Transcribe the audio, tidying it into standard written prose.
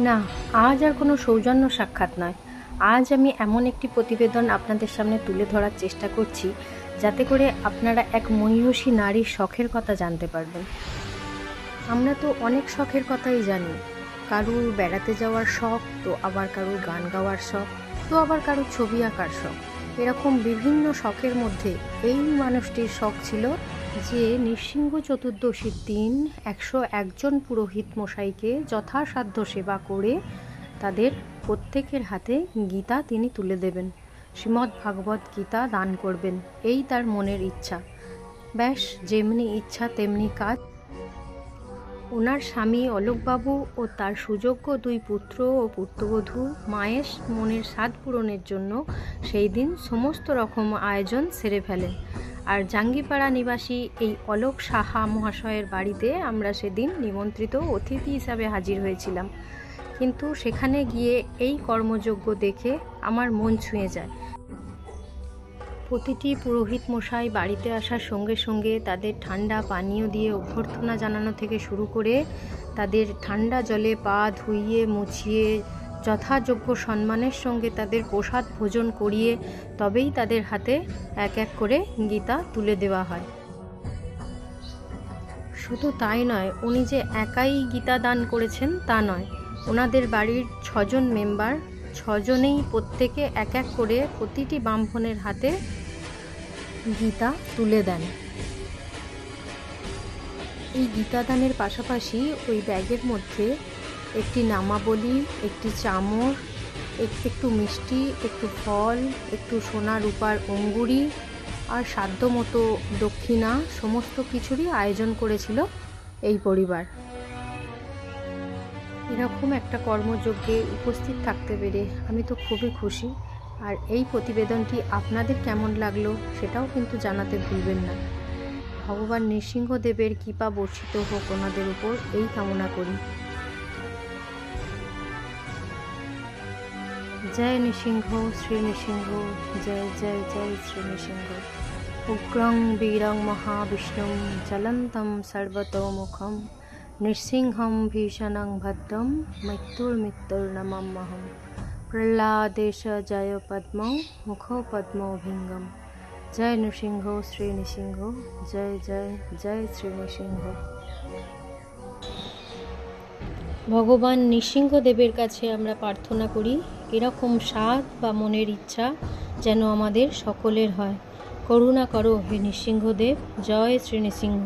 না, আজ আর কোনো সৌজন্য সাক্ষাৎ নয়। আজ আমি এমন একটি প্রতিবেদন আপনাদের সামনে তুলে ধরার চেষ্টা করছি যাতে করে আপনারা এক মহিষী নারীর শখের কথা জানতে পারবেন। আমরা তো অনেক শখের কথাই জানি। কারুর বেড়াতে যাওয়ার শখ, তো আবার কারুর গান গাওয়ার শখ, তো আবার কারুর ছবি আঁকার শখ। এরকম বিভিন্ন শখের মধ্যে এই মানুষটির শখ ছিল যে নৃসিংহ চতুর্দশীর দিন 101 জন পুরোহিত মশাইকে যথাসাধ্য সেবা করে তাদের প্রত্যেকের হাতে গীতা তিনি তুলে দেবেন, শ্রীমদ্ ভাগবত গীতা দান করবেন। এই তার মনের ইচ্ছা। ব্যাস, যেমনি ইচ্ছা তেমনি কাজ। ওনার স্বামী অলোকবাবু ও তার সুযোগ্য 2 পুত্র ও পুত্রবধূ মায়ের মনের স্বাদ পূরণের জন্য সেই দিন সমস্ত রকম আয়োজন সেরে ফেলেন। আর জাঙ্গিপাড়া নিবাসী এই অলোক সাহা মহাশয়ের বাড়িতে আমরা সেদিন নিমন্ত্রিত অতিথি হিসাবে হাজির হয়েছিলাম। কিন্তু সেখানে গিয়ে এই কর্মযজ্ঞ দেখে আমার মন ছুঁয়ে যায়। প্রতিটি পুরোহিত মশাই বাড়িতে আসার সঙ্গে সঙ্গে তাদের ঠান্ডা পানীয় দিয়ে অভ্যর্থনা জানানো থেকে শুরু করে তাদের ঠান্ডা জলে পা ধুইয়ে মুছিয়ে যথাযোগ্য সম্মানের সঙ্গে তাদের প্রসাদ ভোজন করিয়ে তবেই তাদের হাতে এক এক করে গীতা তুলে দেওয়া হয়। শুধু তাই নয়, উনি যে একাই গীতা দান করেছেন তা নয়, ওনাদের বাড়ির 6 জন মেম্বার, 6 জনেই প্রত্যেকে এক এক করে প্রতিটি ব্রাহ্মণের হাতে গীতা তুলে দেন। এই গীতা দানের পাশাপাশি ওই ব্যাগের মধ্যে একটি নামাবলী, একটি চামর, একটু মিষ্টি, একটু ফল, একটু সোনা রূপার অঙ্গুরি আর সাধ্যমতো দক্ষিণা, সমস্ত কিছুরই আয়োজন করেছিল এই পরিবার। এরকম একটা কর্মযজ্ঞে উপস্থিত থাকতে পেরে আমি তো খুবই খুশি। আর এই প্রতিবেদনটি আপনাদের কেমন লাগলো সেটাও কিন্তু জানাতে ভুলবেন না। ভগবান নৃসিংহদেবের কৃপা বর্ষিত হোক ওনাদের উপর, এই কামনা করি। জয় নৃসিংহ, শ্রী নৃসিংহ, জয় জয় জয় শ্রী নৃসিংহ। উগ্রং বীরং মহাবিষ্ণুম জ্বলন্তম সর্বতোমুখম নৃসিংহম ভীষণং ভদ্রম মৃত্যুর্মৃত্যুর্নমাম্যহম। প্রহ্লাদেশ জয় পদ্মং মুখো পদ্মভিঙ্গম। জয় নৃসিংহ, শ্রী নৃসিংহ, জয় জয় জয় শ্রী নৃসিংহ। ভগবান নৃসিংহদেবের কাছে আমরা প্রার্থনা করি এরকম স্বাদ বা মনের ইচ্ছা যেন আমাদের সকলের হয়। করুণা করো হে নৃসিংহদেব। জয় শ্রী নৃসিংহ।